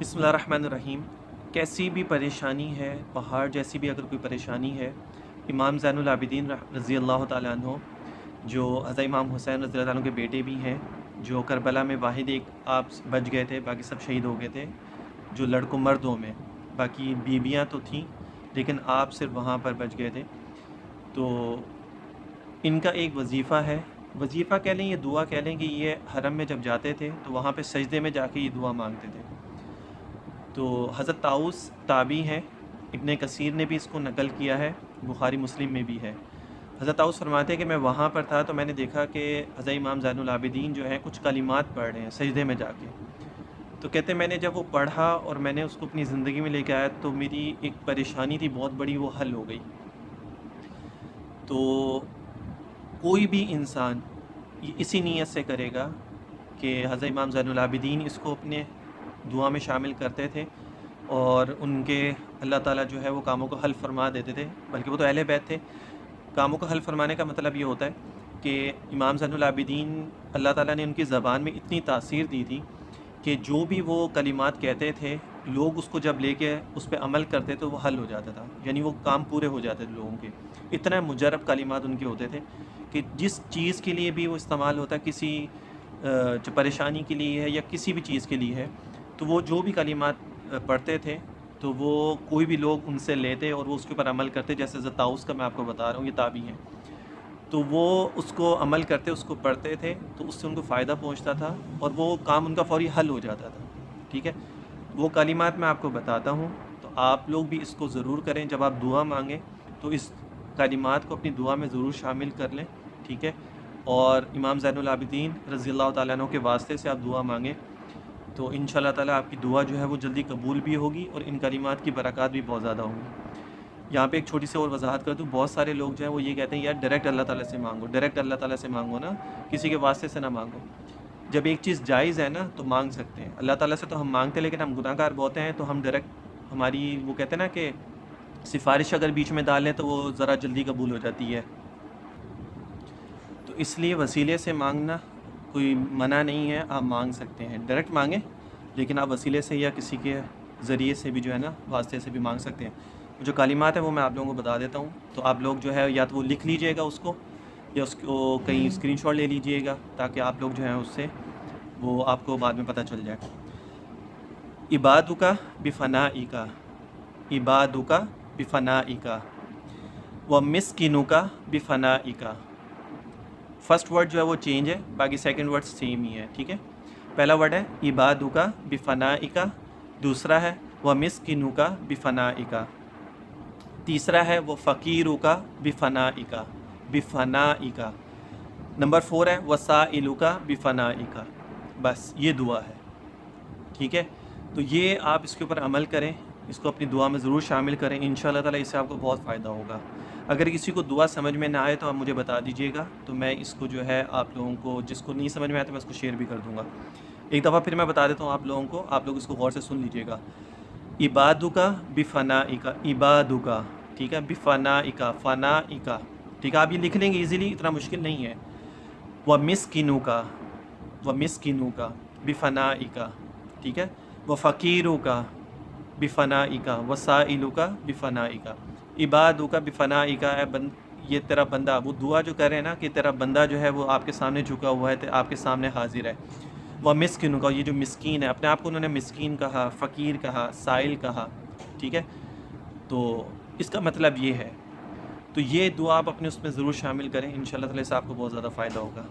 بسم اللہ الرحمن الرحیم۔ کیسی بھی پریشانی ہے، پہاڑ جیسی بھی اگر کوئی پریشانی ہے، امام زین العابدین رضی اللہ تعالیٰ عنہ، جو حضرت امام حسین رضی اللہ عنہ کے بیٹے بھی ہیں، جو کربلا میں واحد ایک آپ بچ گئے تھے، باقی سب شہید ہو گئے تھے، جو لڑکوں مردوں میں، باقی بیویاں تو تھیں لیکن آپ صرف وہاں پر بچ گئے تھے۔ تو ان کا ایک وظیفہ ہے، وظیفہ کہہ لیں، یہ دعا کہہ لیں کہ یہ حرم میں جب جاتے تھے تو وہاں پہ سجدے میں جا کے یہ دعا مانگتے تھے۔ تو حضرت طاؤس تابعی ہیں، ابن کثیر نے بھی اس کو نقل کیا ہے، بخاری مسلم میں بھی ہے۔ حضرت طاؤس فرماتے ہیں کہ میں وہاں پر تھا تو میں نے دیکھا کہ حضرت امام زین العابدین جو ہیں کچھ کلمات پڑھ رہے ہیں سجدے میں جا کے۔ تو کہتے ہیں میں نے جب وہ پڑھا اور میں نے اس کو اپنی زندگی میں لے کے آیا تو میری ایک پریشانی تھی بہت بڑی، وہ حل ہو گئی۔ تو کوئی بھی انسان اسی نیت سے کرے گا کہ حضرت امام زین العابدین اس کو اپنے دعا میں شامل کرتے تھے اور ان کے اللہ تعالیٰ جو ہے وہ کاموں کو حل فرما دیتے تھے، بلکہ وہ تو اہل بیت تھے۔ کاموں کو حل فرمانے کا مطلب یہ ہوتا ہے کہ امام زین العابدین اللہ تعالیٰ نے ان کی زبان میں اتنی تاثیر دی تھی کہ جو بھی وہ کلمات کہتے تھے لوگ اس کو جب لے کے اس پہ عمل کرتے تو وہ حل ہو جاتا تھا، یعنی وہ کام پورے ہو جاتے تھے لوگوں کے۔ اتنا مجرب کلمات ان کے ہوتے تھے کہ جس چیز کے لیے بھی وہ استعمال ہوتا ہے، کسی جو پریشانی کے لیے ہے یا کسی بھی چیز کے لیے ہے، تو وہ جو بھی کلمات پڑھتے تھے تو وہ کوئی بھی لوگ ان سے لیتے اور وہ اس کے اوپر عمل کرتے۔ جیسے حضرت طاؤس کا میں آپ کو بتا رہا ہوں، یہ تابعی ہیں، تو وہ اس کو عمل کرتے، اس کو پڑھتے تھے تو اس سے ان کو فائدہ پہنچتا تھا اور وہ کام ان کا فوری حل ہو جاتا تھا۔ ٹھیک ہے، وہ کلمات میں آپ کو بتاتا ہوں، تو آپ لوگ بھی اس کو ضرور کریں۔ جب آپ دعا مانگیں تو اس کلمات کو اپنی دعا میں ضرور شامل کر لیں، ٹھیک ہے؟ اور امام زین العابدین رضی اللہ تعالیٰ عنہ کے واسطے سے آپ دعا مانگیں تو ان شاء اللہ تعالیٰ آپ کی دعا جو ہے وہ جلدی قبول بھی ہوگی اور ان کلمات کی برکات بھی بہت زیادہ ہوں گی۔ یہاں پہ ایک چھوٹی سی اور وضاحت کر دوں، بہت سارے لوگ جو ہیں وہ یہ کہتے ہیں یار ڈائریکٹ اللہ تعالیٰ سے مانگو، ڈائریکٹ اللہ تعالیٰ سے مانگو نا، کسی کے واسطے سے نہ مانگو۔ جب ایک چیز جائز ہے نا تو مانگ سکتے ہیں، اللہ تعالیٰ سے تو ہم مانگتے ہیں لیکن ہم گناہ گار بہت ہیں تو ہم ڈائریکٹ ہماری وہ کہتے ہیں نا کہ سفارش اگر بیچ میں ڈال لیں تو وہ ذرا جلدی قبول ہو جاتی ہے۔ تو اس لیے وسیلے سے مانگنا کوئی منع نہیں ہے، آپ مانگ سکتے ہیں، ڈائریکٹ مانگیں، لیکن آپ وسیلے سے یا کسی کے ذریعے سے بھی جو ہے نا واسطے سے بھی مانگ سکتے ہیں۔ جو کلمات ہیں وہ میں آپ لوگوں کو بتا دیتا ہوں، تو آپ لوگ جو ہے یا تو وہ لکھ لیجئے گا اس کو یا اس کو کہیں اسکرین شاٹ لے لیجئے گا تاکہ آپ لوگ جو ہیں اس سے وہ آپ کو بعد میں پتہ چل جائے۔ عبادک بفنائک، عبادک بفنائک ومسکنک بفنائک۔ فرسٹ ورڈ جو ہے وہ چینج ہے، باقی سیکنڈ ورڈ سیم ہی ہے، ٹھیک ہے؟ پہلا ورڈ ہے عبادک بفنائک، دوسرا ہے ومسکنک بفنائک، تیسرا ہے وفقیرک بفنائک، بفنائک، نمبر 4 ہے وسائلک بفنائک۔ بس یہ دعا ہے، ٹھیک ہے؟ تو یہ آپ اس کے اوپر عمل کریں، اس کو اپنی دعا میں ضرور شامل کریں، انشاءاللہ تعالیٰ اس سے آپ کو بہت فائدہ ہوگا۔ اگر کسی کو دعا سمجھ میں نہ آئے تو آپ مجھے بتا دیجئے گا، تو میں اس کو جو ہے آپ لوگوں کو، جس کو نہیں سمجھ میں آیا تو میں اس کو شیئر بھی کر دوں گا۔ ایک دفعہ پھر میں بتا دیتا ہوں آپ لوگوں کو، آپ لوگ اس کو غور سے سن لیجئے گا۔ عبادک بفنائک، عبادک، ٹھیک ہے؟ بفنائک، فنائک، ٹھیک ہے؟ آپ یہ لکھ لیں گے ایزیلی، اتنا مشکل نہیں ہے۔ ومسکنک، ومسکنک بفنائک، ٹھیک ہے؟ وفقیرک بفنائک، وسائلک بفنائک، عبادک بفنائک۔ یہ تیرا بندہ، وہ دعا جو کر رہے ہیں نا کہ تیرا بندہ جو ہے وہ آپ کے سامنے جھکا ہوا ہے، آپ کے سامنے حاضر ہے۔ ومسکنک، یہ جو مسکین ہے، اپنے آپ کو انہوں نے مسکین کہا، فقیر کہا، سائل کہا، ٹھیک ہے؟ تو اس کا مطلب یہ ہے، تو یہ دعا آپ اپنے اس میں ضرور شامل کریں، انشاءاللہ تعالیٰ سے آپ کو بہت زیادہ فائدہ ہوگا۔